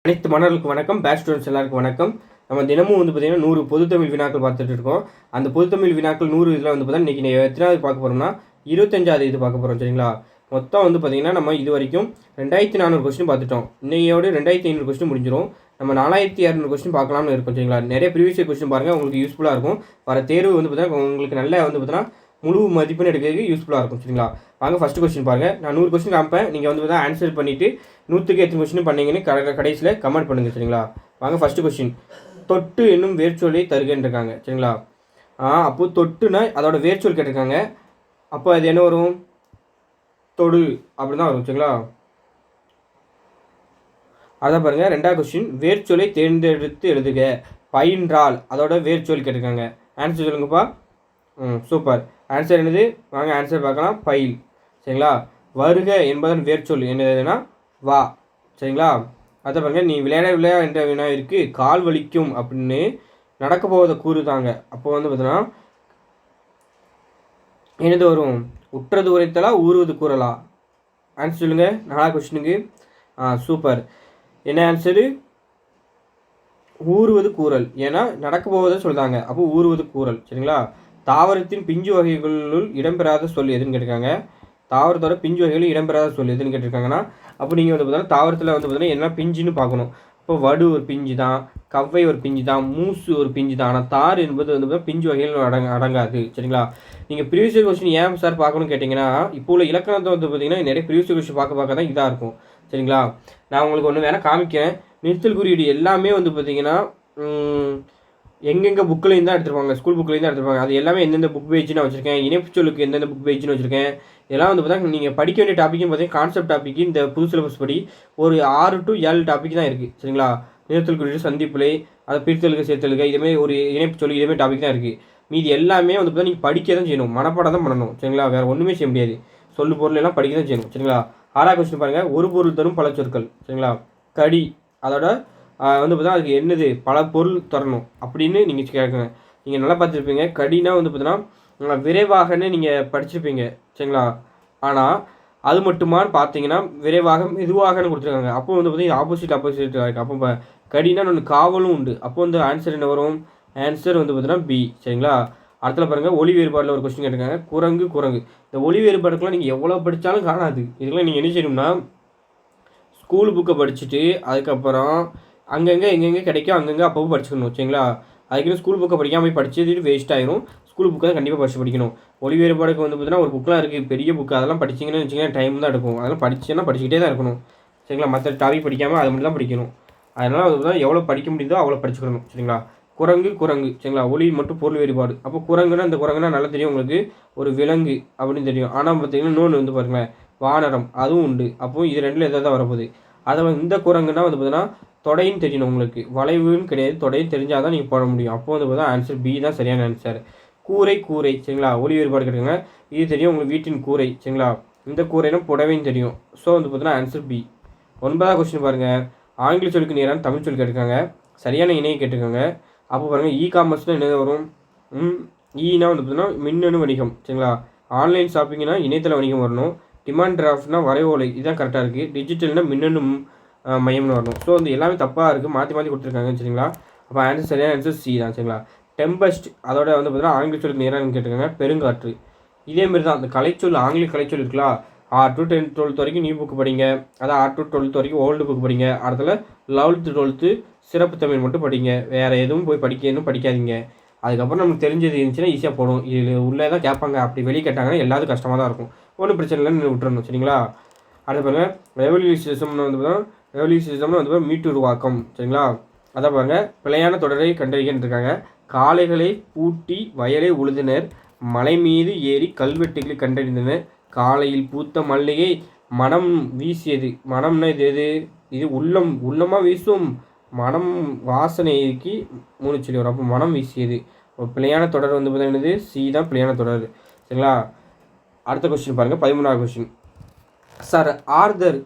அனைத்து மாணவர்களுக்கு வணக்கம். பேட்ச் ஸ்டூடெண்ட்ஸ் எல்லாருக்கும் வணக்கம். நம்ம தினமும் பார்த்தீங்கன்னா 100 பொதுத்தமிழ் வினாக்கள் பார்த்துட்டு இருக்கோம். அந்த பொதுத்தமிழ் வினாக்கள் 100 இதில் பார்த்தீங்கன்னா இன்றைக்கி எத்தனாவது பார்க்க போகிறோம்னா 25வது இது பார்க்க போகிறோம். சரிங்களா? மொத்தம் பார்த்தீங்கன்னா நம்ம இது வரைக்கும் 2400 கொஸ்டின் பார்த்துட்டோம். இன்னையோடு 2500 கொஸ்டின் முடிஞ்சிடும். நம்ம 4200 கொஸ்டின் பார்க்கலாம்னு இருக்கும். சரிங்களா? நிறைய ப்ரீவியஸ் கொஸ்டின் பாருங்கள், உங்களுக்கு யூஸ்ஃபுல்லாக இருக்கும். வர தேர்வு பார்த்தீங்கன்னா உங்களுக்கு நல்ல பார்த்தீங்கன்னா முழு மதிப்பெண் எடுக்கிறதுக்கு யூஸ்ஃபுல்லாக இருக்கும். சரிங்களா? வாங்க ஃபஸ்ட்டு கொஸ்டின் பாருங்கள். நான் 100 கொஸ்டின் காமிப்பேன். நீங்கள் பார்த்தீங்கன்னா ஆன்சர் பண்ணிவிட்டு 100க்கு எத்தனை கொஸ்டின் பண்ணீங்கன்னு கடைசியில் கமெண்ட் பண்ணுங்கள். சரிங்களா? வாங்க ஃபஸ்ட்டு கொஸ்டின். தொட்டு என்னும் வேர்ச்சொல்லை தருகன்னு இருக்காங்க. சரிங்களா? அப்போது தொட்டுனா அதோட வேர்ச்சொல் கேட்டிருக்காங்க. அப்போ அது என்ன வரும்? தொடு அப்படி தான் வரும். சரிங்களா? அதான் பாருங்கள். ரெண்டாவது கொஸ்டின். வேர்ச்சொல்லை தேர்ந்தெடுத்து எழுதுக. பயின்றால் அதோட வேர்ச்சொல் கேட்டிருக்காங்க. ஆன்சர் சொல்லுங்கப்பா. சூப்பர். ஆன்சர் என்னது? வாங்க ஆன்சர் பார்க்கலாம். பயில். சரிங்களா? வருக என்பதன் வேர்ச்சொல் என்னதுன்னா வா. சரிங்களா? அதை பாருங்கள். நீ விளையாட என்ற வினா இருக்குது. கால் வலிக்கும் அப்படின்னு நடக்க போவதை கூறுதாங்க. அப்போ பார்த்தீங்கன்னா என்னது வரும்? உற்றது உரைத்தலா ஊறுவது கூறலா? ஆன்சர் சொல்லுங்கள். 4வது கொஸ்டினுக்கு. சூப்பர். என்ன ஆன்சரு? ஊறுவது கூறல். ஏன்னா நடக்க போவதை சொல்கிறாங்க. அப்போ ஊறுவது கூறல். சரிங்களா? தாவரத்தின் பிஞ்சு வகைகளுள் இடம்பெறாத சொல் எதுன்னு கேட்டிருக்காங்க. தாவரத்தோட பிஞ்சு வகைகள் இடம்பெறாத சொல் எதுன்னு கேட்டிருக்காங்கன்னா, அப்போ நீங்கள் பார்த்தீங்கன்னா தாவரத்தில் பார்த்தீங்கன்னா என்ன பிஞ்சுன்னு பார்க்கணும். இப்போ வடு ஒரு பிஞ்சு தான், கவ்வை ஒரு பிஞ்சு தான், மூசு ஒரு பிஞ்சு தான். ஆனால் தார் என்பது பார்த்தீங்கன்னா பிஞ்சு வகைகள் அடங்காது. சரிங்களா? நீங்கள் ப்ரீவியஸ் கொஸ்டின் ஏன் சார் பார்க்கணும்னு கேட்டிங்கன்னா, இப்போ உள்ள இலக்கணத்தை பார்த்தீங்கன்னா நிறைய ப்ரீவியஸ் கொஸ்டின் பார்க்க தான் இதாக இருக்கும். சரிங்களா? நான் உங்களுக்கு ஒன்று வேணால் காமிக்கிறேன். நிறுத்தல் குறியீடு எல்லாமே பார்த்தீங்கன்னா எங்கெங்கே புக்கிலையும் தான் எடுத்துருப்பாங்க, ஸ்கூல் புக்லேயும் தான் எடுத்துருப்பாங்க. அது எல்லாமே எந்தெந்த புக் பேஜ் நான் வச்சுருக்கேன், இணைப்பு சொல்லுக்கு எந்தெந்த புக் பேஜ்னு வச்சுருக்கேன். இதெல்லாம் பார்த்தா நீங்கள் படிக்க வேண்டிய டாப்பிக்கும் பார்த்தீங்கன்னா கான்செப்ட் டாப்பிக்கு இந்த புது சிலபஸ் படி ஒரு 6 to 7 டாபிக் தான் இருக்குது. சரிங்களா? நிறுத்தல் குறியீடு, சந்திப்புலை, அதை பிரித்தலுக்கு சேர்த்தலுக்கு, இதுமாதிரி ஒரு இணைப்பு சொல்லு, இதுமாதிரி டாபிக் தான் இருக்குது. மீதி எல்லாமே பார்த்தா நீங்கள் படிக்க தான் செய்யணும், மனப்பாடம் தான் பண்ணணும். சரிங்களா? வேறு ஒன்றுமே செய்ய முடியாது. சொல்லு பொருள் எல்லாம் படிக்க தான் செய்யணும். சரிங்களா? 6வது கொஸ்டின் பாருங்கள். ஒரு பொருள் தரும் பல சொற்கள். சரிங்களா? கடி அதோட பார்த்தா அதுக்கு என்னது பல பொருள் தரணும் அப்படின்னு நீங்கள் கேட்குங்க. நீங்கள் நல்லா பார்த்துருப்பீங்க. கடினா பார்த்தீங்கன்னா விரைவாகன்னு நீங்கள் படிச்சிருப்பீங்க. சரிங்களா? ஆனால் அது மட்டுமான்னு பார்த்தீங்கன்னா விரைவாக மெதுவாகன்னு கொடுத்துருக்காங்க. அப்போ பார்த்தீங்கன்னா ஆப்போசிட் இருக்குது. அப்போ கடினா ஒன்று காவலும் உண்டு. அப்போ ஆன்சர் என்ன வரும்? ஆன்சர் பார்த்தீங்கன்னா பி. சரிங்களா? அடுத்த பாருங்கள். ஒளி வேறுபாடில் ஒரு கொஸ்டின் கேட்டிருக்காங்க. குரங்கு. இந்த ஒளி வேறுபாடுக்கெலாம் நீங்கள் எவ்வளோ படித்தாலும் காணாது. இதெல்லாம் நீங்கள் என்ன செய்யணும்னா ஸ்கூல் புக்கை படிச்சுட்டு அதுக்கப்புறம் அங்கங்கே எங்கெங்கே கிடைக்கும் அங்கங்கே அப்போ படிச்சுக்கணும். சரிங்களா? அதுக்குன்னு ஸ்கூல் புக்கை படிக்காமல் படிச்சது வேஸ்ட் ஆயிரும். ஸ்கூல் புக்கை தான் கண்டிப்பாக படிக்கணும். ஒளி வேறுபாடுக்கு பார்த்தீங்கன்னா ஒரு புக்கெலாம் இருக்குது, பெரிய புக்கு. அதெல்லாம் படிச்சிங்கன்னு வச்சிங்கன்னா டைம் தான் எடுக்கும். அதெல்லாம் படிச்சுக்கிட்டே தான் இருக்கணும். சரிங்களா? மற்ற டாபிக் படிக்காமல் அதை மட்டும் தான் படிக்கணும். அதனால் அதுதான் எவ்வளோ படிக்க முடியுதோ அவ்வளோ படிச்சுக்கணும். சரிங்களா? குரங்கு. சரிங்களா? ஒளி மட்டும் பொருள் வேறுபாடு. அப்போ குரங்குன்னா இந்த குரங்குனா நல்லா தெரியும் உங்களுக்கு, ஒரு விலங்கு அப்படின்னு தெரியும். ஆனால் பார்த்தீங்கன்னா இன்னொன்று பாருங்களேன், வானரம், அதுவும் உண்டு. அப்போ இது ரெண்டில் எதாவது தான் வரப்போகுது. அதை இந்த குரங்குன்னா பார்த்தீங்கன்னா தொடைன்னு தெரியணும் உங்களுக்கு, வளைவுன்னு கிடையாது. தொடைன்னு தெரிஞ்சால் தான் நீங்கள் போட முடியும். அப்போ பார்த்தா ஆன்சர் பி தான் சரியான ஆன்சர். கூரை. சரிங்களா? ஒளி வேறுபாடு கேட்டுருங்க. இது தெரியும் உங்களுக்கு, வீட்டின் கூரை. சரிங்களா? இந்த கூரைனா புடவைன்னு தெரியும். ஸோ பார்த்தீங்கன்னா ஆன்சர் பி. 9வது கொஸ்டின் பாருங்கள். ஆங்கில சொல்லுக்கு நேரான தமிழ் சொல் கேட்டிருக்காங்க. சரியான இணையை கேட்டிருக்காங்க. அப்போ பாருங்கள். காமர்ஸ்னால் என்னது வரும்? ஈனா பார்த்தீங்கன்னா மின்னணு வணிகம். சரிங்களா? ஆன்லைன் ஷாப்பிங்னா இணையதள வணிகம் வரணும். டிமாண்ட் டிராஃப்ட்னா வரைவோலை, இதுதான் கரெக்டாக இருக்குது. டிஜிட்டல்னா மின்னணு மையம்னு வரணும். ஸோ எல்லாமே தப்பாக இருக்குது, மாற்றி கொடுத்துருக்காங்க. சரிங்களா? அப்போ ஆன்சர் சரியான ஆன்சர் சி தான். சரிங்களா? டெம்பஸ்ட் அதோட பார்த்தீங்கன்னா ஆங்கில சொல்லுக்கு நேராக கேட்டிருக்காங்க. பெருங்காற்று. இதேமாரி தான் அந்த கலைச்சொல், ஆங்கில கலைச்சொல் இருக்கலாம். 6 to 10th 12th வரைக்கும் நியூ புக்கு படிங்க. அதான் 6 to 12th வரைக்கும் ஓல்டு புக்கு படிங்க. அடுத்தல 11th 12th சிறப்பு தமிழ் மட்டும் படிங்க. வேறு எதுவும் போய் படிக்காதீங்க. அதுக்கப்புறம் நமக்கு தெரிஞ்சது இருந்துச்சுன்னா ஈஸியாக போடும். இது உள்ளே தான் கேட்பாங்க. அப்படி வெளியே கேட்டாங்கன்னா எல்லாத்துக்கும் கஷ்டமாக தான் இருக்கும். ஒன்றும் பிரச்சனை இல்லைன்னு விட்டுறணும். சரிங்களா? அடுத்து பாருங்கள். ரெவல்யூஷனிசம்னு ரெவல்யூஷனிசம்னு மீட்டு உருவாக்கம். சரிங்களா? அதான் பாருங்கள். பிழையான தொடரை கண்டறிகின்னு இருக்காங்க. காளைகளை பூட்டி வயலை உழுதினர், மலை மீது ஏறி கல்வெட்டுகளை கண்டறிந்தனர், காலையில் பூத்த மல்லிகை மனம் வீசியது. மனம்னா இது உள்ளமாக வீசும் மனம், வாசனைக்கு 3 சொல்லி வரும். அப்போ மனம் வீசியது. பிழையான தொடர் பார்த்தீங்கன்னா சி தான் பிழையான தொடர். சரிங்களா? அடுத்த கொஸ்டின் பாருங்கள். 13வது கொஸ்டின். சார் ஆர்தர்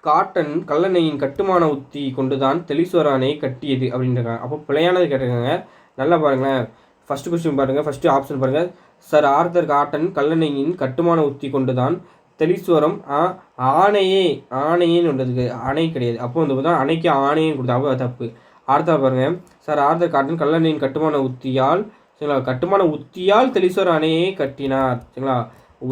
காட்டன் கல்லணையின் கட்டுமான உத்தி கொண்டு தான் தெளிசோர அணையை கட்டியது அப்படின்றாங்க. அப்போ பிழையானது கேட்டிருக்காங்க. நல்லா பாருங்களேன். ஃபஸ்ட்டு கொஸ்டின் பாருங்கள். ஃபஸ்ட்டு ஆப்ஷன் பாருங்கள். சார் ஆர்தர் காட்டன் கல்லணையின் கட்டுமான உத்தி கொண்டு தான் தெளிஸ்வரம் ஆணையே ஆணையேன்னு ஒன்றதுக்கு அணை கிடையாது. அப்போ வந்து பார்த்தா அணைக்கு ஆணையன்னு கொடுத்தா அப்போ தப்பு. அடுத்த பாருங்கள் சார் ஆர்தர் காட்டன் கல்லணையின் கட்டுமான உத்தியால் சரிங்களா கட்டுமான உத்தியால் தெளிஸ்வரம் அணையை கட்டினார் சரிங்களா.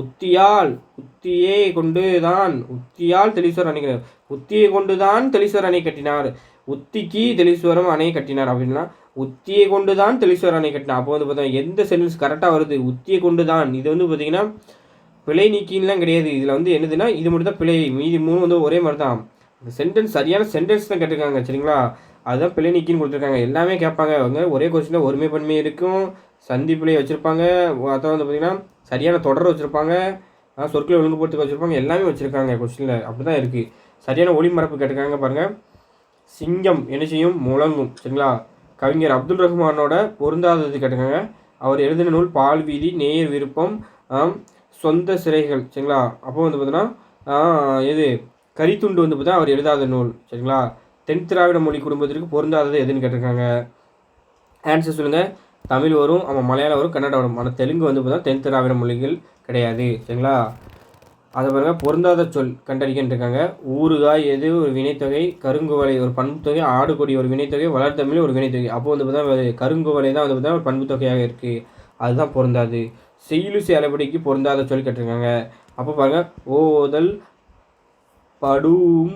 உத்தியை கொண்டு தான் உத்தியால் தெளிஸ்வரம் அணை உத்தியை கொண்டு தான் தெளிஸ்வரம் அணை கட்டினார். உத்திக்கு தெளிஸ்வரம் அணை கட்டினார் அப்படின்னா உத்தியை கொண்டு தான் தெளிஸ்வரம் அணை கட்டினார். அப்போ வந்து பார்த்தீங்கன்னா எந்த சென்டென்ஸ் கரெக்டாக வருது உத்தியை கொண்டு தான். இது வந்து பார்த்தீங்கன்னா பிழை நீக்கின்லாம் கிடையாது. இதில் வந்து என்னதுன்னா இது மட்டும் தான் பிழை, மீதி 3 வந்து ஒரே மாதிரி தான். இந்த சென்டென்ஸ் சரியான சென்டென்ஸ் தான் கேட்டிருக்காங்க சரிங்களா. அதுதான் பிழை நீக்கின்னு கொடுத்துருக்காங்க. எல்லாமே கேட்பாங்க அவங்க ஒரே கொஸ்டினில் ஒருமை பன்மை இருக்கும், சந்தி பிழை வச்சுருப்பாங்க, அதான் வந்து பார்த்திங்கன்னா சரியான தொடர் வச்சுருப்பாங்க, சொற்களை ஒழுங்குபடுத்த வச்சுருப்பாங்க, எல்லாமே வச்சுருக்காங்க கொஸ்டினில். அப்படி தான் இருக்குது. சரியான ஒளிமரப்பு கேட்டிருக்காங்க பாருங்கள். சிங்கம் என்ன செய்யும் முழங்கும் சரிங்களா. கவிஞர் அப்துல் ரஹ்மானோட பொருந்தாதது கேட்டிருக்காங்க. அவர் எழுதின நூல் பால் வீதி, நேர் விருப்பம், சொந்த சிறைகள் சரிங்களா. அப்போ வந்து பார்த்தீங்கன்னா எது கரித்துண்டு வந்து பார்த்தா அவர் எழுதாத நூல் சரிங்களா. தென் திராவிட மொழி குடும்பத்திற்கு பொருந்தாதது எதுன்னு கேட்டிருக்காங்க. ஆன்சர் சொல்லுங்கள். தமிழ் வரும், ஆமாம் மலையாளம் வரும், கன்னடம் வரும். ஆனால் தெலுங்கு வந்து பார்த்தா தென் திராவிட மொழிகள் கிடையாது சரிங்களா. அதை பாருங்கள் பொருந்தாத சொல் கண்டறிக்கின்னு இருக்காங்க. ஊறுகாய் எது ஒரு வினைத்தொகை, கருங்குவலை ஒரு பண்புத்தொகை, ஆடுகொடி ஒரு வினைத்தொகை, வளர்த்தமிழ் ஒரு வினைத்தொகை. அப்போ வந்து பார்த்தா கருங்குவலை தான் வந்து பார்த்தா ஒரு பண்புத்தொகையாக இருக்குது, அதுதான் பொருந்தாது. செய்யுளிசை அளபடிக்கு பொருந்தாத சொல் கேட்டிருக்காங்க. அப்போ பாருங்கள் ஓதல் படும்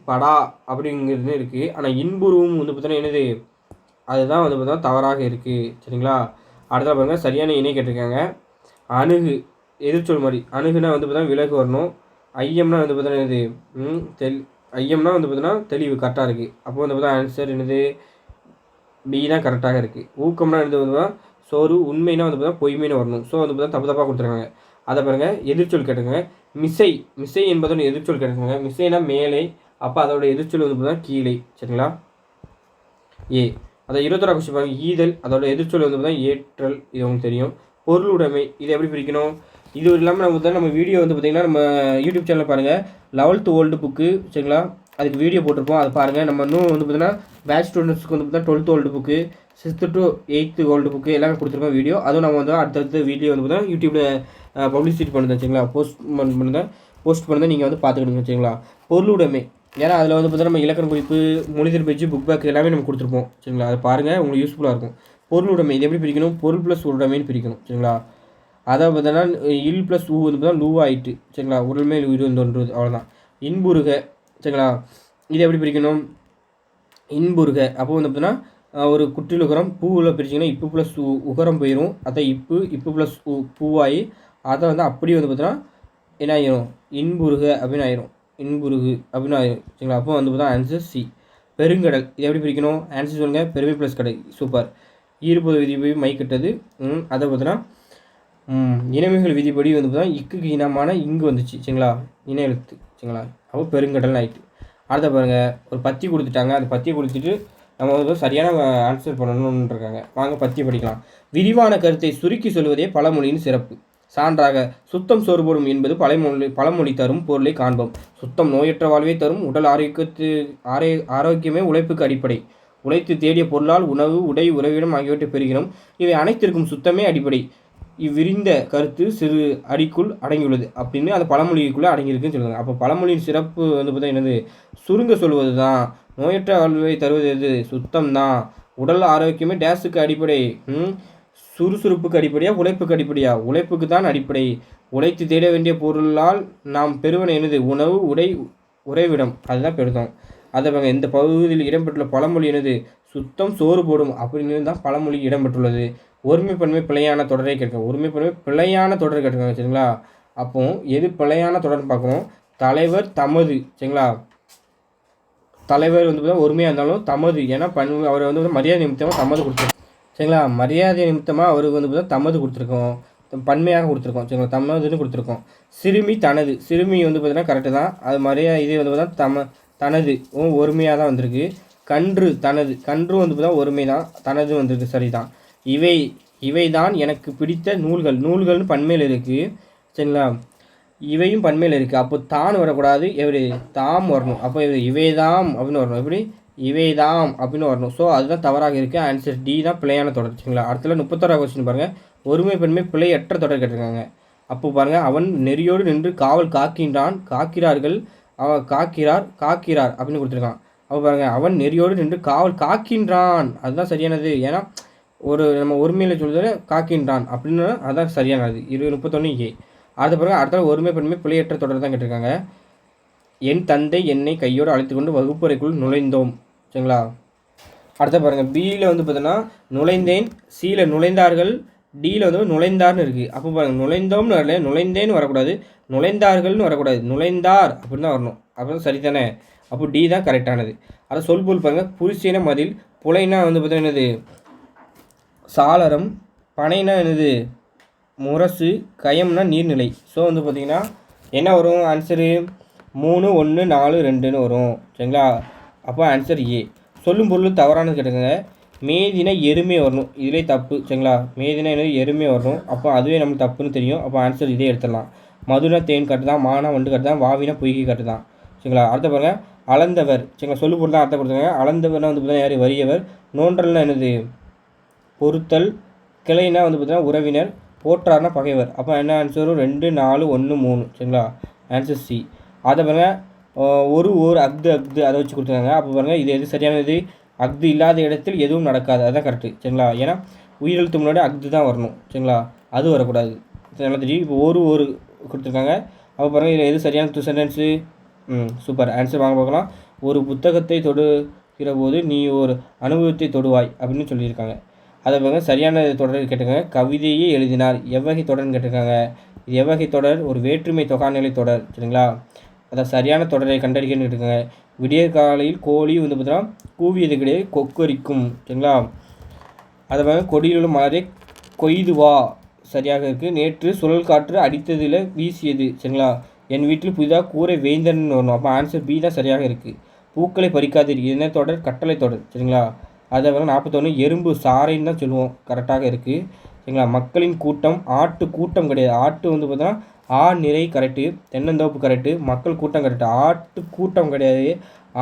படா அப்படிங்கிறது இருக்குது. ஆனால் இன்புருவும் வந்து பார்த்தோன்னா என்னது அதுதான் வந்து பார்த்தா தவறாக இருக்குது சரிங்களா. அடுத்த பாருங்கள் சரியான இணை கேட்டிருக்காங்க. அணுகு எதிர்ச்சொல் மாதிரி, அணுகுனா வந்து பார்த்தா விலகு வரணும். ஐயம்னா வந்து பார்த்தோன்னா என்னது ஐயம்னா வந்து பார்த்தோன்னா தெளிவு கரெக்டாக இருக்குது. அப்போ வந்து பார்த்தா ஆன்சர் என்னது பி தான் கரெக்டாக இருக்குது. ஊக்கம்னா என்னது வந்து சோறு, உண்மைனா வந்து பார்த்தா பொய்மைன்னு வரணும். ஸோ வந்து பார்த்தா தப்பு தப்பாக கொடுத்துருக்காங்க. அதை பாருங்கள் எதிர்ச்சொல் கேட்டுருக்காங்க. மிசை என்பதோட எதிர்ச்சொல் கேட்டுருக்காங்க. மிசைனா மேலே, அப்போ அதோட எதிர்ச்சொல் வந்து பார்த்தா கீழே சரிங்களா. ஏ அதை 21 கொஸ்டின் பாருங்கள். ஈதல் அதோட எதிர்ச்சொல் வந்து பார்த்தா ஏற்றல், இது உங்களுக்கு தெரியும். பொருளுடைமை இதை எப்படி பிரிக்கணும். இது இல்லாமல் நம்ம வீடியோ வந்து பார்த்திங்கன்னா நம்ம யூடியூப் சேனலில் பாருங்கள் 11th ஓல்டு புக்கு சரிங்களா. அதுக்கு வீடியோ போட்டிருப்போம், அதை பாருங்கள். நம்ம இன்னும் வந்து பார்த்திங்கன்னா பேட்ச் ஸ்டூடெண்ட்ஸ்க்கு வந்து பார்த்தா 12th old book, 6th to 8th old book எல்லாமே கொடுத்துருக்கோம் வீடியோ. அதுவும் நம்ம வந்து அடுத்தடுத்த வீடியோ வந்து பார்த்தா யூடியூப்பில் பப்ளிசிட்டி பண்ணுறேன் சரிங்களா. போஸ்ட் பண்ணுறேன் நீங்கள் வந்து பார்த்துக்கிடுங்க சரிங்களா. பொருளுடைமை ஏன்னா அதில் வந்து பார்த்தா நம்ம இலக்கண குறிப்பு, மொழிதல் பேச்சு, புக் பேக் எல்லாமே நம்ம கொடுத்துருப்போம் சரிங்களா. அதை பாருங்கள், உங்களுக்கு யூஸ்ஃபுல்லாக இருக்கும். பொருளுடைமை இது எப்படி பிரிக்கணும், பொருள் ப்ளஸ் உடைமைன்னு பிரிக்கணும் சரிங்களா. அதை பார்த்தோன்னா இல் ப்ளஸ் ஊ வந்து பார்த்தா லூ ஆகிட்டு சரிங்களா. உடல்மே இருந்தொன்றது அவ்வளோதான். இன்புறுக சரிங்களா. இது எப்படி பிரிக்கணும், இன்புறுக அப்போ வந்து பார்த்தோன்னா ஒரு குற்றில் உகரம் பூவில் பிரிச்சிங்கன்னா இப்பு ப்ளஸ் உகரம் போயிடும். அதை இப்பு ப்ளஸ் பூவாகி அதை வந்து அப்படியே வந்து பார்த்தோன்னா என்ன ஆகிரும் இன்புறுக அப்படின்னு ஆயிரும், இன்புருகு அப்படின்னு ஆயிரும் சரிங்களா. அப்போ வந்து பார்த்தா ஆன்சர் சி. பெருங்கடல் இது எப்படி பிரிக்கணும், ஆன்சர் சொல்லுங்கள். பெருமை ப்ளஸ் கடை சூப்பர். ஈர்ப்பது விதிப்படி மை கட்டது. அதை பார்த்தோன்னா இனமைகள் விதிப்படி வந்து பார்த்தா இக்குக்கு இனமான இங்கு வந்துச்சு சரிங்களா, இன எழுத்து சரிங்களா. அப்போ பெருங்கடல்னு ஆகிட்டு. அடுத்த பாருங்கள் ஒரு பத்தி கொடுத்துட்டாங்க. அந்த பத்தியை கொடுத்துட்டு நம்ம வந்து சரியான ஆன்சர் பண்ணணும்னு இருக்காங்க. வாங்க பத்தி படிக்கலாம். விரிவான கருத்தை சுருக்கி சொல்வதே பழமொழியின் சிறப்பு. சான்றாக சுத்தம் சோறு போடும் என்பது பழமொழி தரும் பொருளை காண்போம். சுத்தம் நோயற்ற வாழ்வை தரும். உடல் ஆரோக்கியமே உழைப்புக்கு அடிப்படை. உழைத்து தேடிய பொருளால் உணவு, உடை, உறவிடம் ஆகியவற்றை பெறுகிறோம். இவை அனைத்திற்கும் சுத்தமே அடிப்படை. இவ்விரிந்த கருத்து சிறு அடிக்குள் அடங்கியுள்ளது அப்படின்னு அந்த பழமொழிக்குள்ளே அடங்கியிருக்குன்னு சொல்லுவாங்க. அப்போ பழமொழியின் சிறப்பு வந்து பார்த்தா என்னது, சுருங்க சொல்வது தான். நோயற்ற வாழ்வை தருவது எது, சுத்தம் தான். உடல் ஆரோக்கியமே டேஸுக்கு அடிப்படை, சுறுசுறுப்புக்கு அடிப்படையா, உழைப்புக்கு அடிப்படையா, உழைப்புக்கு தான் அடிப்படை. உழைத்து தேட வேண்டிய பொருளால் நாம் பெறுவன என்னது, உணவு, உடை, உறைவிடம், அதுதான் பெறுதோம். அதை இந்த பகுதியில் இடம்பெற்றுள்ள பழமொழி என்னது, சுத்தம் சோறு போடும் அப்படின்னு தான் பழமொழி இடம்பெற்றுள்ளது. ஒருமைப்பன்மை பிழையான தொடரை கேட்க, ஒருமைப்பன்மை பிழையான தொடரை கேட்டிருக்காங்க சரிங்களா. அப்போ எது பிழையான தொடர்னு பார்க்கணும். தலைவர் தமது சரிங்களா. தலைவர் வந்து பார்த்தா ஒருமையாக இருந்தாலும் தமது, ஏன்னா அவரை வந்து மரியாதை நிமித்தமாக தமது கொடுத்துருக்கோம் சரிங்களா. மரியாதை நிமித்தமாக அவருக்கு வந்து பார்த்தா தமது கொடுத்துருக்கோம், பன்மையாக கொடுத்துருக்கோம் சரிங்களா, தமதுன்னு கொடுத்துருக்கோம். சிறுமி தனது, சிறுமி வந்து பார்த்தீங்கன்னா கரெக்டு தான். அது மரியாதை இது வந்து பார்த்தா தனது ஒருமையாக தான் வந்திருக்கு. கன்று தனது, கன்று வந்து பார்த்தா ஒருமை தான், தனது வந்திருக்கு சரிதான். இவை தான் எனக்கு பிடித்த நூல்கள், நூல்கள்னு பன்மையில் இருக்குது சரிங்களா. இவையும் பன்மையில் இருக்குது. அப்போ தான் வரக்கூடாது, எப்படி தாம் வரணும். அப்போ இவைதாம் அப்படின்னு வரணும், எப்படி இவைதாம் அப்படின்னு வரணும். ஸோ அதுதான் தவறாக இருக்குது. ஆன்சர் டி தான் பிழையான தொடர் சரிங்களா. அடுத்தல 31வது கொஸ்டின் பாருங்கள். ஒருமை பன்மை பிழையற்ற தொடர் கேட்டிருக்காங்க. அப்போ பாருங்கள், அவன் நெறியோடு நின்று காவல் காக்கின்றான், காக்கிறார்கள், அவன் காக்கிறார் அப்படின்னு கொடுத்துருக்கான். அப்போ பாருங்கள், அவன் நெறியோடு நின்று காவல் காக்கின்றான், அதுதான் சரியானது. ஏன்னா ஒரு நம்ம ஒருமையில் சொல்கிறது காக்கின்றான் அப்படின்னு அதுதான் சரியானது. 31A. அடுத்த பாருங்கள், அடுத்த ஒருமை பன்மை பிழையற்ற தொடர் தான் கேட்டிருக்காங்க. என் தந்தை என்னை கையோடு அழைத்து கொண்டு வகுப்பறைக்குள் நுழைந்தோம். சரிங்களா? அடுத்த பாருங்கள், பியில் வந்து பார்த்தோன்னா நுழைந்தேன், சியில் நுழைந்தார்கள், டியில் வந்து நுழைந்தார்னு இருக்குது. அப்போ பாருங்கள், நுழைந்தோம்னு வரல, நுழைந்தேன்னு வரக்கூடாது, நுழைந்தார்கள்னு வரக்கூடாது, நுழைந்தார் அப்படின்னு தான் வரணும். அப்போ தான் சரி தானே? அப்போ டி தான் கரெக்டானது. அதை சொல்பொருள் பாருங்கள், புரிசின மதில், புலைனா வந்து பார்த்தா என்னது சாளரம், பனைனா என்னது முரசு, கயம்னா நீர்நிலை. ஸோ வந்து பார்த்திங்கன்னா என்ன வரும் ஆன்சரு? 3, 1, 4, 2ன்னு வரும். சரிங்களா? அப்போ ஆன்சர் ஏ. சொல்லும் பொருள் தவறானது கேட்டுக்கோங்க. மேதினா எருமை வரணும், இதிலே தப்பு. சரிங்களா? மேதினா என்னது எருமை வரணும், அப்போ அதுவே நம்மளுக்கு தப்புன்னு தெரியும். அப்போ ஆன்சர் இதே எடுத்துடலாம். மதுனா தேன் கட்டு தான், மானா வண்டு கட்டு தான், வாவினா பொய்கை கட்டு தான். சரிங்களா? அடுத்த பாருங்கள், அளந்தவர். சரிங்களா? சொல்லு பொருள் தான் அர்த்தம் கொடுத்துருக்காங்க. அளந்தவர்னா வந்து பார்த்தீங்கன்னா யார்? வறியவர். நோன்றல்னா என்னது? பொறுத்தல். கிளைனா வந்து பார்த்தீங்கன்னா உறவினர். போற்றார்னா பகைவர். அப்போ என்ன ஆன்சர்? 2, 4, 1, 3. சரிங்களா? Answer C. அதை பாருங்கள், ஒரு அக்து அதை வச்சு கொடுத்துருக்காங்க. அப்போ பாருங்கள், இது எது சரியானது? அக்து இல்லாத இடத்தில் எதுவும் நடக்காது, அதுதான் கரெக்டு. சரிங்களா? ஏன்னா உயிரெழுத்து முன்னாடி அக்து தான் வரணும். சரிங்களா? அது வரக்கூடாது. நல்லா தெரியும். இப்போ ஒரு கொடுத்துருக்காங்க. அப்போ பாருங்கள், இதில் எது சரியான சென்டென்ஸு? சூப்பர். ஆன்சர் வாங்க பார்க்கலாம். ஒரு புத்தகத்தை தொடுகிற போது நீ ஒரு அனுபவத்தை தொடுவாய் அப்படின்னு சொல்லியிருக்காங்க. அதை பாருங்கள், சரியான தொடர் கேட்டிருக்காங்க. கவிதையே எழுதினார், எவ்வகை தொடர்னு கேட்டிருக்காங்க. இது எவ்வகை தொடர்? ஒரு வேற்றுமை தொகாநிலை தொடர். சரிங்களா? அதை சரியான தொடரை கண்டறிக்கன்னு கேட்டிருக்காங்க. விடியற் காலையில் கோழி வந்து பார்த்தீங்கன்னா கூவியது கிடையாது, கொக்கரிக்கும். சரிங்களா? அதை பாருங்கள், கொடியிலுள்ள மலரை கொய்து வா, சரியாக இருக்குது. நேற்று சுழல் காற்று அடித்ததில் வீசியது. சரிங்களா? என் வீட்டில் புதிதாக கூரை வேந்தன்னு வரணும். அப்போ ஆன்சர் பி தான் சரியாக இருக்குது. பூக்களை பறிக்காதீர், இது என்ன தொடர்? கட்டளை தொடர். சரிங்களா? அதை வந்து 41 எறும்பு சாறைன்னு தான் சொல்லுவோம், கரெக்டாக இருக்குது. சரிங்களா? மக்களின் கூட்டம், ஆட்டு கூட்டம் கிடையாது. ஆட்டு வந்து பார்த்தோன்னா நிறை கரெக்டு, தென்னந்தோப்பு கரெக்டு, மக்கள் கூட்டம் கரெக்டு, ஆட்டு கூட்டம் கிடையாது.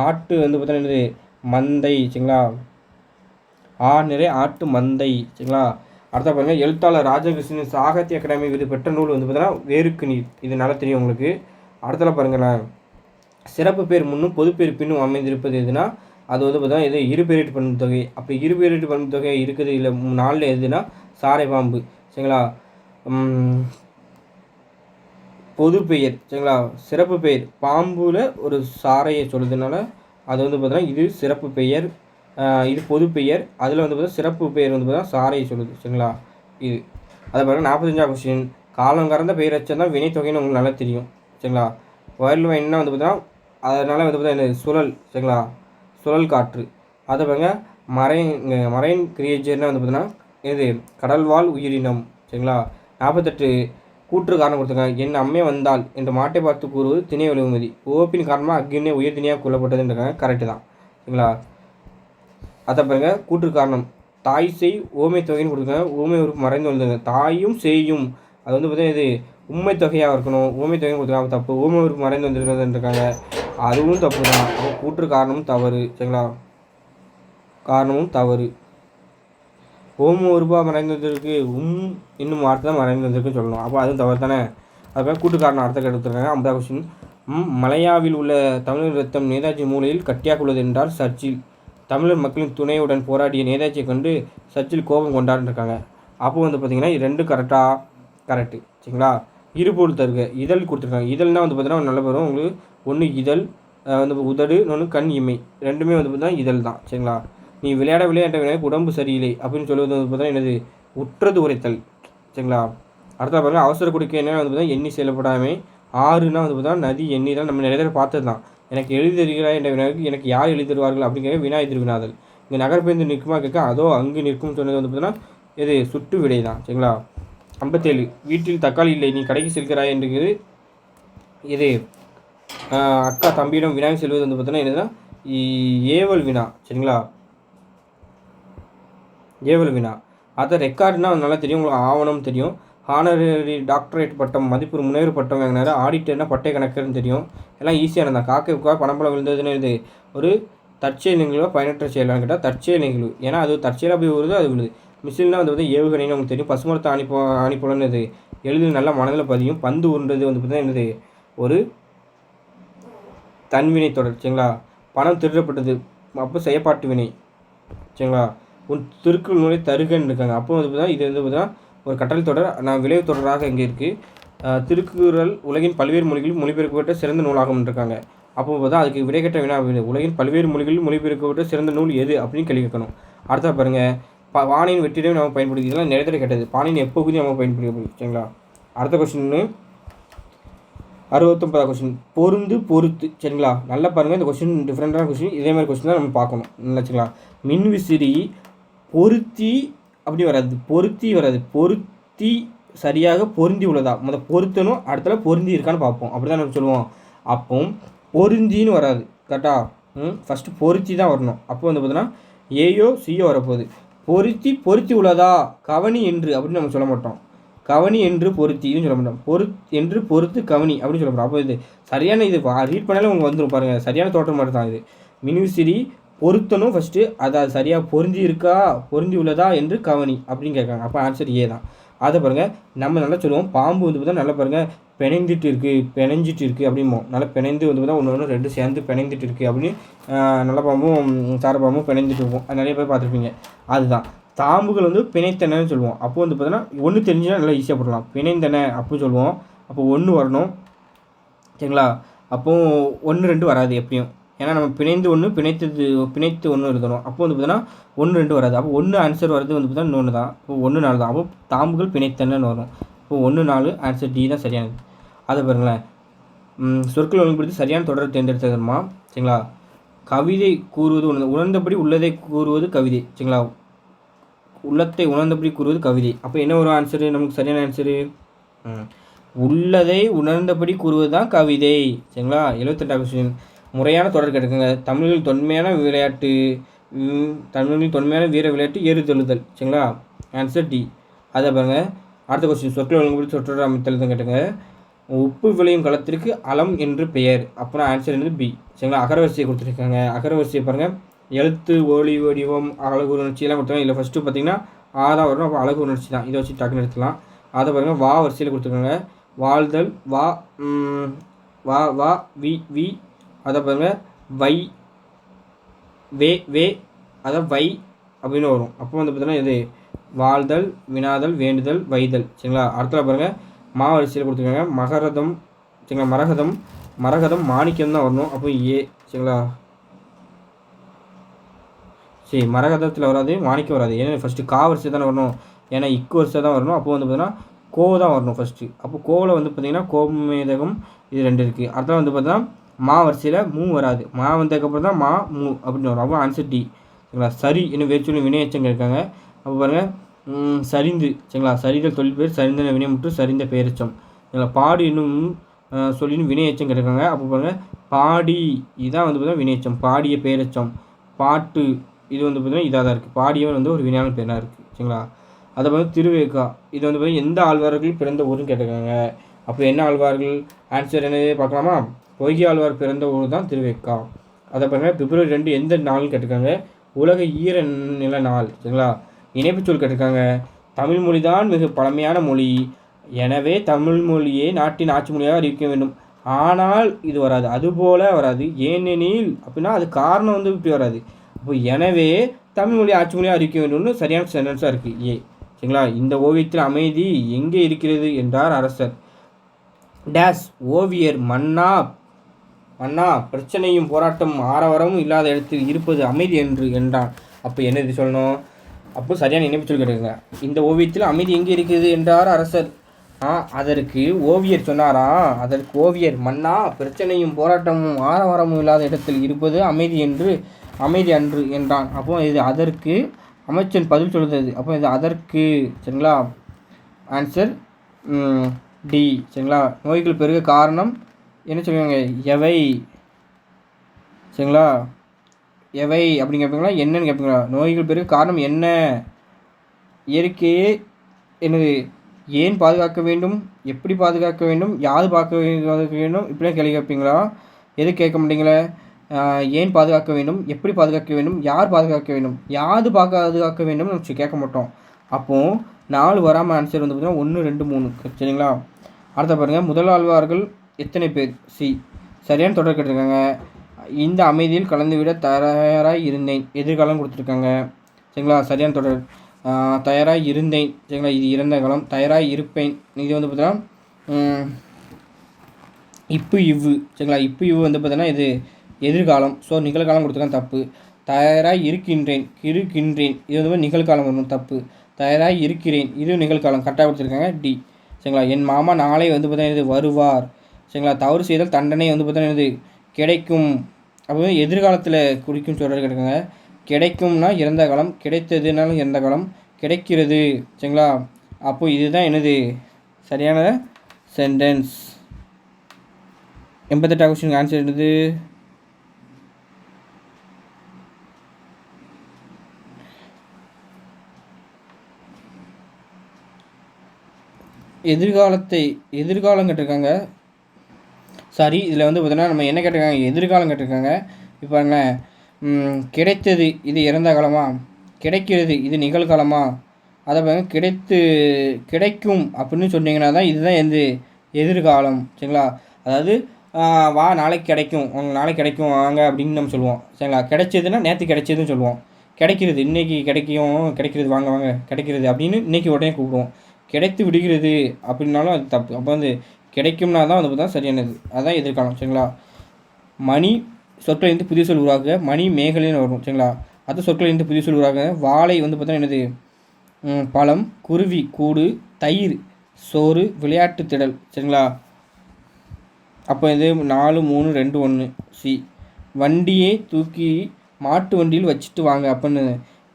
ஆட்டு வந்து பார்த்தோன்னா என்னது? மந்தை. சரிங்களா? நிறை ஆட்டு மந்தை. சரிங்களா? அடுத்த பாருங்கள், எழுத்தாளர் ராஜகிருஷ்ணன் சாகித்ய அகாடமி விருது பெற்ற நூல் வந்து பார்த்தோன்னா வேருக்கு நீர். இது நல்லா தெரியும் உங்களுக்கு. அடுத்தல பாருங்களேன், சிறப்பு பேர் முன்னும் பொதுப்பேர் பின்னும் அமைந்திருப்பது எதுனா அது வந்து பார்த்தா இது இருபெயரிட்டு பண்பு தொகை. அப்போ இருபெயரிட்டு பண்பு தொகை இருக்குது இல்லை 4 எதுனா சாரை பாம்பு. சரிங்களா? பொது பெயர். சரிங்களா? சிறப்பு பெயர் பாம்புல ஒரு சாரையை சொல்லுறதுனால அது வந்து பார்த்தீங்கன்னா இது சிறப்பு பெயர், இது பொது பெயர். அதில் வந்து பார்த்தா சிறப்பு பெயர் வந்து பார்த்தா சாரையை சொல்லுது. சரிங்களா? இது அதை பாருங்கள். 45ஆம் கொஸ்டின், காலம் கறந்த பெயரச்சம் தான் வினைத்தொகைன்னு உங்களுக்கு நல்லா தெரியும். சரிங்களா? வயல் வைன்னா வந்து பார்த்தா அதனால் வந்து பார்த்தா என்ன? சுழல். சரிங்களா? சுழல் காற்று. அதை பாருங்க, மரைன் கிரியேச்சர்னால் வந்து பார்த்தீங்கன்னா இது கடல்வாழ் உயிரினம். சரிங்களா? 48 கூற்று காரணம் கொடுத்துருக்காங்க. என் அம்மே வந்தால் என்று மாட்டை பார்த்து கூறுவது திணை வலுமதி. ஓப்பின் காரணமாக அக்னே உயர் திணையாக கொல்லப்பட்டதுன்றாங்க, கரெக்டு தான். சரிங்களா? அதை பாருங்க, கூற்று காரணம் தாய் செய் ஓமை தொகைன்னு கொடுத்துருக்காங்க. ஓமை உறுப்பு மறைந்து வந்துங்க. தாயும் செய்யும் அது வந்து பார்த்தீங்கன்னா இது உண்மை தொகையாக இருக்கணும். ஓமை தொகைன்னு கொடுத்துருக்காங்க, தப்பு. ஓமை உறுப்பு மறைந்து வந்துருக்காங்க, அதுவும் தப்பு தான். கூற்று காரணமும் தவறு. சரிங்களா? காரணமும் தவறு. ஓம உருவா மறைந்து வந்திருக்கு, இன்னும் வார்த்தை தான் மறைந்து வந்திருக்குன்னு சொல்லணும். அப்போ அதுவும் தவறு தானே. அதுக்காக கூட்டு காரணம் அர்த்தம் எடுத்துருக்காங்க. 50 கொஸ்டின், மலையாவில் உள்ள தமிழர் ரத்தம் நேதாஜி மூலையில் கட்டியாக உள்ளது என்றால் சர்ச்சில் தமிழர் மக்களின் துணையுடன் போராடிய நேதாஜியை கண்டு சர்ச்சில் கோபம் கொண்டாடிருக்காங்க. அப்போ வந்து பார்த்தீங்கன்னா 2 கரெக்டாக கரெக்டு. சரிங்களா? இருபொருள் தருக இதழ் கொடுத்துருக்காங்க. இதழ்னால் வந்து பார்த்தீங்கன்னா நல்ல வரும் உங்களுக்கு. ஒன்று இதழ் வந்து உதடு, இன்னொன்று கண் இமை, ரெண்டுமே வந்து பார்த்தீங்கன்னா இதழ் தான். சரிங்களா? நீ விளையாட்ட உடம்பு சரியில்லை அப்படின்னு சொல்லுவது வந்து பார்த்தீங்கன்னா என்னது? உற்றது உரைத்தல். சரிங்களா? அடுத்த பாருங்கள், அவசர குடிக்க என்ன வந்து பார்த்தீங்கன்னா எண்ணி செயல்படாமல். ஆறுனா வந்து பார்த்தீங்கன்னா நதி, எண்ணி தான் நம்ம நிறைய பேர் பார்த்தது தான். எனக்கு எழுதி தருகிறாய் என்ற வினாவுக்கு எனக்கு யார் எழுதி தருவார்கள் அப்படிங்கிற வினா எதிர்வினாதல். இங்கே நகர்பேருந்து நிற்குமா கேட்க அதோ அங்கு நிற்கும் சொன்னது வந்து பார்த்தீங்கன்னா இது சுட்டு விடை தான். சரிங்களா? 57 வீட்டில் தக்காளி இல்லை, நீ கடைக்கு செல்கிறாய் என்கிறது இது அக்கா தம்பியிடம் வினாவை செல்வது வந்து பார்த்தீங்கன்னா என்னதுன்னா ஏவல் வினா. சரிங்களா? ஏவல் வினா. அதை ரெக்கார்டுனா நல்லா தெரியும் உங்களுக்கு, ஆவணம் தெரியும். ஹானரரி டாக்டரேட் பட்டம், மதிப்பு முனைவர் பட்டம் வாங்கினார். ஆடிட்டர்னா பட்டை கணக்குன்னு தெரியும். எல்லாம் ஈஸியான தான். காக்கை பணம்பழம் விழுந்ததுன்னு இது ஒரு தற்செயல் நிகழ்வு, பயனற்ற செயலான்னு கேட்டால் தற்செயல் நிகழ்வு. ஏன்னா அது தற்செயலாக போய் வருது, அது விழுது. மிசில்னால் வந்து ஏவுகணைன்னு உங்களுக்கு தெரியும். பசுமரத்தை அனுப்பலன்னு இது எளிதில் நல்லா மனதில் பதியும். பந்து உருண்டது வந்து பார்த்தீங்கன்னா என்னது, ஒரு தன்வினை தொடர். சரிங்களா. பணம் திருடப்பட்டது, அப்போ செயற்பாட்டு வினை. சரிங்களா. உன் திருக்குறள் நூலை தருகன்னு இருக்காங்க. அப்போ வந்து பார்த்தீங்கன்னா இது வந்து பார்த்தீங்கன்னா ஒரு கட்டளை தொடர், நான் விளைவு தொடராக இங்கே இருக்குது. திருக்குறள் உலகின் பல்வேறு மொழிகளில் மொழிபெயர்க்கப்பட்ட சிறந்த நூலாகும் இருக்காங்க. அப்போ பார்த்தா அதுக்கு விடை கட்ட வினா, உலகின் பல்வேறு மொழிகளில் மொழிபெயர்க்கப்பட்ட சிறந்த நூல் எது அப்படின்னு கேள்வி கேட்கணும். அடுத்தா பாருங்கள், பானையின் வெற்றிடம் நம்ம பயன்படுத்தி, இதெல்லாம் நிறைய தடவை கேட்டது. பானையின் எப்போகுதி நம்ம பயன்படுத்தி. சரிங்களா. அடுத்த கொஸ்டின் 69வது கொஸ்டின், பொருந்து பொறுத்து. சரிங்களா. நல்லா பாருங்கள், இந்த கொஸ்டின் டிஃப்ரெண்டான கொஸ்டின். இதே மாதிரி கொஸ்டின் தான் நம்ம பார்க்கணும். சரிங்களா. மின்விசிறி பொருத்தி அப்படி வராது, பொருத்தி வராது, பொருத்தி சரியாக பொருந்தி உள்ளதா. முதல் பொருத்தணும், அடுத்தல பொருந்தி இருக்கான்னு பார்ப்போம். அப்படி தான் நம்ம சொல்லுவோம். அப்போ பொருந்தின்னு வராது. கரெக்டாக ஃபஸ்ட்டு பொருத்தி தான் வரணும். அப்போ வந்து பார்த்தீங்கன்னா ஏயோ சியோ வரப்போகுது. பொருத்தி உள்ளதா, கவனி என்று அப்படின்னு நம்ம சொல்ல மாட்டோம். கவனி என்று பொருத்தி இதுன்னு சொல்ல மாட்டோம். என்று பொறுத்து கவனி அப்படின்னு சொல்ல மாட்டோம். அப்போ இது சரியான, இது ரீட் பண்ணாலும் உங்களுக்கு வந்துடும் பாருங்கள். சரியான தோற்றம் மாதிரி தான் இது. மின்விசிறி பொருத்தணும் ஃபஸ்ட்டு, அதை சரியாக பொருந்தி இருக்கா, பொருந்தி உள்ளதா என்று கவனி அப்படின்னு கேட்காங்க. அப்போ ஆன்சர் ஏ தான். அதை பாருங்கள், நம்ம நல்லா சொல்லுவோம். பாம்பு வந்து பார்த்தா நல்லா பாருங்கள், பிணைஞ்சிட்டு இருக்குது அப்படிம்போம். நல்லா பிணைந்து வந்து பார்த்தா ஒன்று ரெண்டு சேர்ந்து பிணைந்துட்டு இருக்குது அப்படின்னு நல்ல பாம்பும் சார பாம்பும் பிணைந்துட்டு இருக்கும். அது நிறைய பேர் பார்த்துருப்பீங்க. அதுதான் தாம்புகள் வந்து பிணைத்தனைன்னு சொல்லுவோம். அப்போ வந்து பார்த்தீங்கன்னா ஒன்று தெரிஞ்சுன்னா நல்லா ஈஸியாக போடலாம். பிணைந்தனை அப்படின்னு சொல்லுவோம். அப்போ ஒன்று வரணும். சரிங்களா. அப்போது 1 2 வராது எப்பயும். ஏன்னா நம்ம பிணைந்து ஒன்று பிணைத்து ஒன்று எழுதணும். அப்போ வந்து பார்த்தீங்கன்னா 1 2 வராது. அப்போ 1 ஆன்சர் வருது வந்து பார்த்தீங்கன்னா இன்னொன்று தான். இப்போ 1 4 தான். அப்போ தாம்புகள் பிணைத்தனைன்னு வரும். இப்போ 1 4 ஆன்சர் டி தான் சரியானது. அதை பாருங்களேன், சொற்கள் ஒழுங்குபடுத்தி சரியான தொடரை தேர்ந்தெடுத்ததுமா. சரிங்களா. கவிதை கூறுவது உணர்ந்தபடி உள்ளதை கூறுவது கவிதை. சரிங்களா. உள்ளத்தை உணர்ந்தபடி கூறுவது கவிதை. அப்போ என்ன ஒரு ஆன்சரு நமக்கு சரியான ஆன்சரு? உள்ளதை உணர்ந்தபடி கூறுவது தான் கவிதை. சரிங்களா. 78வது கொஸ்டின், முறையான தொடர் கேட்டுக்கோங்க. தமிழில் தொன்மையான விளையாட்டு, தமிழில் தொன்மையான வீர விளையாட்டு ஏறுதழுதல். சரிங்களா. Answer D. அதை பாருங்கள். அடுத்த கொஸ்டின், சொற்கள் ஒழுங்குபடி சொற்றொடர் அமைத்தல் தான் கேட்டுங்க. உப்பு விளையும் களத்திற்கு அலம் என்று பெயர். அப்புறம் ஆன்சர் என்னது பி. சரிங்களா. அகரவரிசையை கொடுத்துருக்காங்க. அகரவரிசையை பாருங்கள். எழுத்து, ஒளி, வடிவம், அழகு உணர்ச்சியெல்லாம் கொடுத்தாங்க. இல்லை ஃபஸ்ட்டு பார்த்தீங்கன்னா தான் வரும். அப்போ அழகு உணர்ச்சி தான். இதை வச்சு டக்குன்னு எடுத்துக்கலாம். அதை பாருங்கள், வா வரிசையில் கொடுத்துருக்காங்க. வாழ்தல், வா வா வா வி வி. அதை பாருங்கள், வை வே அதை வை அப்படின்னு வரும். அப்போ வந்து பார்த்தீங்கன்னா இது வாழ்தல், வினாதல், வேண்டுதல், வைதல். சரிங்களா. அடுத்த பாருங்கள், மா வரிசையில் கொடுத்துருக்காங்க. மகரதம். சரிங்களா. மரகதம் மாணிக்கம் தான் வரணும். அப்போ ஏ. சரிங்களா. சரி, மரகதத்தில் வராது, மாணிக்கம் வராது. ஏன்னா ஃபஸ்ட்டு கா வரிசை தானே வரணும். ஏன்னா இக்கு வரிசை தான் வரணும். அப்போ வந்து பார்த்தீங்கன்னா கோ தான் வரணும் ஃபஸ்ட்டு. அப்போ கோவில் வந்து பார்த்திங்கன்னா கோமேதகம் இது 2 இருக்குது. அடுத்த வந்து பார்த்தீங்கன்னா மா வரிசையில் மூ வராது. மா வந்ததுக்கப்புறம் தான் மா மூ அப்படின்னு வரும். அப்போ ஆன்சர் டி. சரிங்களா. சரி இன்னும் வேர்ச்சொல்லி வினையச்சங்க இருக்காங்க. அப்போ பாருங்கள், சரிந்து. சரிங்களா. சரிதல் தொழில் பேர், சரிந்த வினைமுற்று, சரிந்த பெயரச்சம். சரிங்களா. பாடு இன்னும் சொல்லின்னு வினையச்சம் இருக்காங்க. அப்போ பாருங்கள், பாடி இதான் வந்து பார்த்தீங்கன்னா வினையச்சம். பாடிய பெயரச்சம். பாட்டு இது வந்து பார்த்தீங்கன்னா இதாக தான் இருக்குது. பாடியவன் வந்து ஒரு வினையான பேராக இருக்குது. சரிங்களா. அதை வந்து திருவேக்கா இது வந்து பார்த்தீங்கன்னா எந்த ஆழ்வார்கள் பிறந்த ஊருன்னு கேட்டிருக்காங்க. அப்போ என்ன ஆழ்வார்கள்? ஆன்சர் என்னது பார்க்கலாமா? பொய்கை ஆழ்வார் பிறந்த ஊர் தான் திருவேக்கா. அதை பாருங்கள், பிப்ரவரி 2 எந்த நாள்னு கேட்டிருக்காங்க. உலக ஈர நில நாள். சரிங்களா. இணைப்பு சொல் கேட்டிருக்காங்க. தமிழ் மொழி தான் மிக பழமையான மொழி, எனவே தமிழ் மொழியை நாட்டின் ஆட்சி மொழியாக அறிவிக்க வேண்டும். ஆனால் இது வராது, அதுபோல் வராது. ஏனெனில் அப்படின்னா அது காரணம் வந்து இப்படி வராது. அப்போ எனவே தமிழ் மொழி ஆட்சி மொழியாக அறிவிக்க வேண்டும்னு சரியான சென்டென்ஸாக இருக்குது ஏ. சரிங்களா. இந்த ஓவியத்தில் அமைதி எங்கே இருக்கிறது என்றார் அரசர். டேஸ் ஓவியர் மன்னா பிரச்சனையும் போராட்டம் ஆரவாரமும் இல்லாத இடத்தில் இருப்பது அமைதி என்று என்றான். அப்போ என்ன இது சொல்லணும்? அப்போ சரியான இணைப்பு சொல்லி கேட்டுங்க. இந்த ஓவியத்தில் அமைதி எங்கே இருக்கிறது என்றார் அரசர். அதற்கு ஓவியர் சொன்னாராம். அதற்கு ஓவியர் மன்னா பிரச்சனையும் போராட்டமும் ஆரவாரமும் இல்லாத இடத்தில் இருப்பது அமைதி அன்று என்றான். அப்போ இது அதற்கு அமைச்சன் பதில் சொல்லுது. அப்போ இது அதற்கு. சரிங்களா. Answer D. சரிங்களா. நோய்கள் பெருக காரணம் என்ன சொல்லுவாங்க? எவை. சரிங்களா. எவை அப்படின்னு கேட்பீங்களா, என்னன்னு கேட்பீங்களா? நோய்கள் பெருக காரணம் என்ன? இயற்கையே என்னது? ஏன் பாதுகாக்க வேண்டும்? எப்படி பாதுகாக்க வேண்டும்? யாது பாதுகாக்க வேண்டும்? இப்படிலாம் கேள்வி கேட்பீங்களா? எது கேட்க மாட்டீங்களே? ஏன் பாதுகாக்க வேண்டும், எப்படி பாதுகாக்க வேண்டும், யார் பாதுகாக்க வேண்டும், யாது பாதுகாக்க வேண்டும் நம்ம கேட்க மாட்டோம். அப்போது 4 வராமல் ஆன்சர் வந்து பார்த்தீங்கன்னா 1 2 3 சரிங்களா. அடுத்த பாருங்கள், முதல் ஆழ்வார்கள் எத்தனை பேர்? சி. சரியான தொடர் கேட்டிருக்காங்க. இந்த அமைதியில் கலந்துவிட தயாராக இருந்தேன், எதிர்காலம் கொடுத்துருக்காங்க சரிங்களா. சரியான தொடர் தயாராக இருந்தேன் சரிங்களா, இது இறந்த காலம். தயாராக இருப்பேன், இது வந்து பார்த்தீங்கன்னா இப்போ இவ்வு சரிங்களா. இப்போ இவ்வு வந்து பார்த்தீங்கன்னா இது எதிர்காலம். ஸோ நிகழ்காலம் கொடுத்துருக்காங்க, தப்பு. தயாராக இருக்கின்றேன், இது வந்து நிகழ்காலம் வரணும், தப்பு. தயாராக இருக்கிறேன், இது நிகழ்காலம், கரெக்டாக கொடுத்துருக்காங்க, டி சரிங்களா. என் மாமா நாளை வந்து பார்த்தீங்கன்னா இது வருவார் சரிங்களா. தவறு செய்தால் தண்டனை வந்து பார்த்தீங்கன்னா இது கிடைக்கும், அப்போ எதிர்காலத்தில் குறிக்கும் சொல்கிறது கிடைக்குங்க. கிடைக்கும்னா இறந்த காலம், கிடைத்ததுனாலும் இறந்த காலம், கிடைக்கிறது சரிங்களா. அப்போது இதுதான் என்னது சரியான சென்டென்ஸ். 88 கொஸ்டின் ஆன்சர் என்னது? எதிர்காலம் கேட்டிருக்காங்க. சாரி, இதில் வந்து பார்த்தீங்கன்னா நம்ம என்ன கேட்டிருக்காங்க, எதிர்காலம் கேட்டிருக்காங்க. இப்போ பாருங்களேன், கிடைத்தது இது இறந்த காலமா, கிடைக்கிறது இது நிகழ்காலமா, அதை பாருங்க கிடைக்கும் அப்படின்னு சொன்னீங்கன்னா தான் இதுதான் எதிர்காலம் சரிங்களா. அதாவது வா நாளைக்கு கிடைக்கும், உங்களுக்கு நாளைக்கு கிடைக்கும் வாங்க அப்படின்னு நம்ம சொல்லுவோம் சரிங்களா. கிடைச்சதுன்னா நேற்று கிடைச்சதுன்னு சொல்லுவோம். கிடைக்கிறது இன்றைக்கி கிடைக்கிறது வாங்க வாங்க கிடைக்கிறது அப்படின்னு இன்றைக்கி உடனே கூப்பிடுவோம். கிடைத்து விடுகிறது அப்படின்னாலும் அது தப்பு. அப்போ வந்து கிடைக்கும்னா தான் வந்து பார்த்தா சரியானது, அதுதான் எதிர்காலம் சரிங்களா. மணி சொற்களிலிருந்து புதிய சொல் உருவாக, மணி மேகலைன்னு வரும் சரிங்களா. அது சொற்களிலிருந்து புதிய சொல் உருவாக. வாழை வந்து பார்த்தா என்னது? பழம். குருவி கூடு. தயிர் சோறு. விளையாட்டு திடல் சரிங்களா. அப்போ இது 4 3 2 1 சி. வண்டியை தூக்கி மாட்டு வண்டியில் வச்சுட்டு வாங்க அப்படின்னு,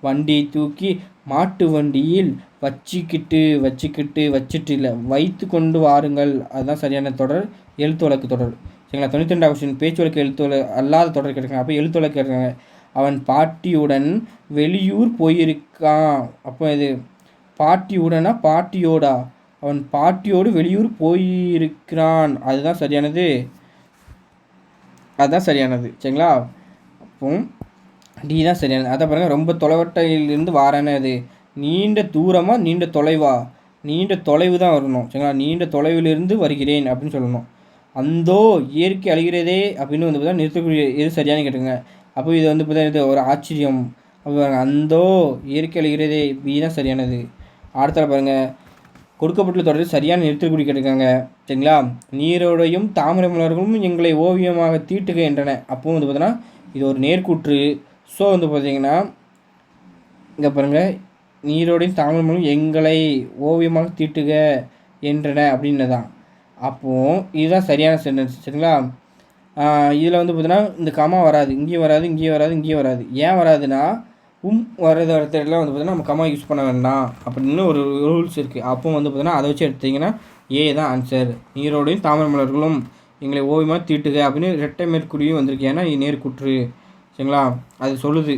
வண்டியை தூக்கி மாட்டு வண்டியில் வச்சுட்டு இல்லை வைத்து கொண்டு வாருங்கள், அதுதான் சரியான தொடர். எழுத்து வழக்கு தொடர் சரிங்களா. 92 கொஸ்டின் பேச்சு வழக்கு எழுத்து அல்லாத தொடர் கேட்டிருக்காங்க. அப்போ எழுத்து வழக்கு கேட்டிருக்காங்க. அவன் பாட்டியுடன் வெளியூர் போயிருக்கான். அப்போ இது பாட்டியுடனா பாட்டியோடா? அவன் பாட்டியோடு வெளியூர் போயிருக்கிறான், அதுதான் சரியானது, சரிங்களா. அப்போ டி தான் சரியானது. அதை பாருங்கள், ரொம்ப தொலைவட்டையிலிருந்து வாரானே அது நீண்ட தூரமாக நீண்ட தொலைவா? நீண்ட தொலைவு தான் வரணும் சரிங்களா. நீண்ட தொலைவிலிருந்து வருகிறேன் அப்படின்னு சொல்லணும். அந்தோ இயற்கை அழிகிறதே அப்படின்னு வந்து பார்த்தா நிறுத்தக்கூடிய எது சரியானு கேட்டுங்க. அப்போ இது வந்து பார்த்தா இது ஒரு ஆச்சரியம். அப்போ அந்தோ இயற்கை அழிகிறதே, பி தான் சரியானது. அடுத்த பாருங்கள், கொடுக்கப்பட்டுள்ள தொடரில் சரியான நிறுத்தக்கூடிய கேட்டிருக்காங்க சரிங்களா. நீரோடையும் தாமரை மலர்களும் எங்களை ஓவியமாக தீட்டுக என்றன. அப்போ வந்து பார்த்தோன்னா இது ஒரு நேர்கூற்று. ஸோ வந்து பார்த்தீங்கன்னா இங்கே பாருங்கள், நீரோடையும் தாமரை மலரும் எங்களை ஓவியமாக தீட்டுக என்றன அப்படின்னு தான். அப்போது இதுதான் சரியான சென்டென்ஸ் சரிங்களா. இதில் வந்து பார்த்தீங்கன்னா இந்த கமா வராது, இங்கேயும் வராது, இங்கேயும் வராது, இங்கேயும் வராது. ஏன் வராதுன்னா வர்றது இடத்துல வந்து பார்த்தீங்கன்னா நம்ம கமா யூஸ் பண்ண வேண்டாம் அப்படின்னு ஒரு ரூல்ஸ் இருக்குது. அப்போ வந்து பார்த்தீங்கன்னா அதை வச்சு எடுத்திங்கன்னா ஏ தான் ஆன்சர். நீரோடையும் தாமரை மலர்களும் எங்களை ஓவியமாக தீட்டுக அப்படின்னு ரெட்டை மேற்குறியும் வந்திருக்கு. ஏன்னா இது நேர்குற்று சரிங்களா. அது சொல்லுது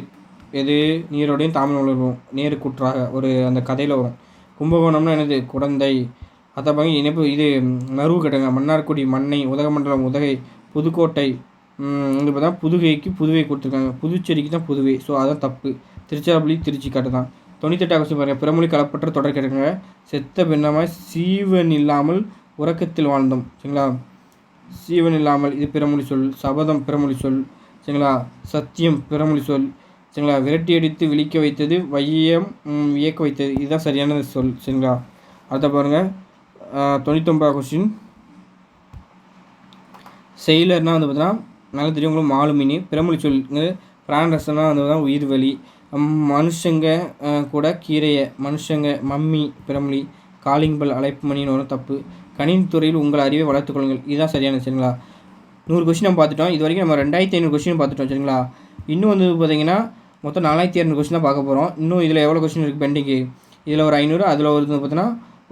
எது? நீரோடையும் தாமரை மலர்களும் நேர்குற்றாக ஒரு அந்த கதையில் வரும். கும்பகோணம்னா என்னது? குடந்தை. அதை பாருங்க இணைப்பு இது மருவு கேட்டாங்க. மன்னார்குடி மண்ணை. உதகமண்டலம் உதகை. புதுக்கோட்டை வந்து பார்த்தா புதுகைக்கு புதுவை கொடுத்துருக்காங்க. புதுச்சேரிக்கு தான் புதுவை. ஸோ அதான் தப்பு. திருச்சிராப்பள்ளி திருச்சி காட்டு தான். 98 கொஸ்டின் பாருங்கள், பிறமொழி கலப்பற்ற தொடர் கேட்டுருக்காங்க. செத்த பின்னமாய் சீவன் இல்லாமல் உறக்கத்தில் வாழ்ந்தோம் சரிங்களா. சீவன் இல்லாமல் இது பிறமொழி சொல். சபதம் பிறமொழி சொல் சரிங்களா. சத்தியம் பிறமொழி சொல் சரிங்களா. விரட்டி அடித்து விழிக்க வைத்தது, வையம் வியக்க வைத்தது, இதுதான் சரியான சொல் சரிங்களா. அடுத்த பாருங்கள் 99 கொஸ்டின். செயலர்னால் வந்து பார்த்தீங்கன்னா நல்ல தெரியுங்களும் மாலுமினி. பிறமொழி சொல் பிராணரசம்னா வந்து பார்த்தா உயிர் வலி. மனுஷங்க கூட கீரையை. மனுஷங்க மம்மி பிறமொழி. காலிங் பெல் அழைப்பு மணின்னு வரும், தப்பு. கணினி துறையில் உங்கள் அறிவை வளர்த்துக் கொள்ளுங்கள், இதுதான் சரியான சரிங்களா. 100 கொஸ்டின் நம்ம பார்த்துட்டோம். இது வரைக்கும் நம்ம 2500 கொஸ்டின் பார்த்துட்டோம் சரிங்களா. இன்னும் வந்து பார்த்தீங்கன்னா மொத்தம் 4200 கொஸ்டின் தான் பார்க்க போகிறோம். இன்னும் இதில் எவ்வளோ கொஸ்டின் இருக்குது பெண்டிங்கு? இதில் ஒரு 500, அதில் ஒரு பார்த்தீங்கன்னா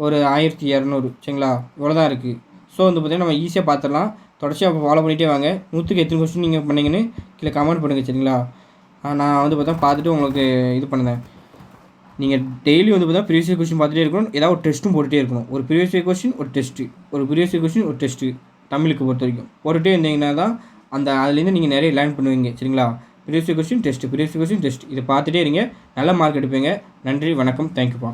ஒரு 1200 சரிங்களா. இவ்வளோ தான் இருக்குது. ஸோ வந்து பார்த்தீங்கன்னா நம்ம ஈஸியாக பார்த்துடலாம். தொடர்ச்சியாக ஃபாலோ பண்ணிகிட்டே வாங்க. 100க்கு எத்தனை கொஸ்டின் நீங்கள் பண்ணிங்கன்னு கீழே கமெண்ட் பண்ணுங்கள் சரிங்களா. நான் வந்து பார்த்தா பார்த்துட்டு உங்களுக்கு இது பண்ணுறேன். நீங்கள் டெய்லி வந்து பார்த்தா ப்ரீவியஸ் கொஸ்டின் பார்த்துட்டே இருக்கணும். ஏதாவது ஒரு டெஸ்ட்டும் போட்டுகிட்டே இருக்கணும். ஒரு ப்ரீவியஸ் கொஸ்டின் ஒரு டெஸ்ட்டு, ஒரு ப்ரீவியஸ் கொஸ்டின் ஒரு டெஸ்ட்டு, தமிழுக்கு பொறுத்த வரைக்கும் போட்டுகிட்டே இருந்தீங்கன்னா தான் அதுலேருந்து நீங்கள் நிறைய லேர்ன் பண்ணுவீங்க சரிங்களா. Previous question test, previous question test, இதை பார்த்துட்டே இருங்க. நல்ல மார்க் எடுப்பீங்க. நன்றி, வணக்கம், தேங்க்யூப்பா.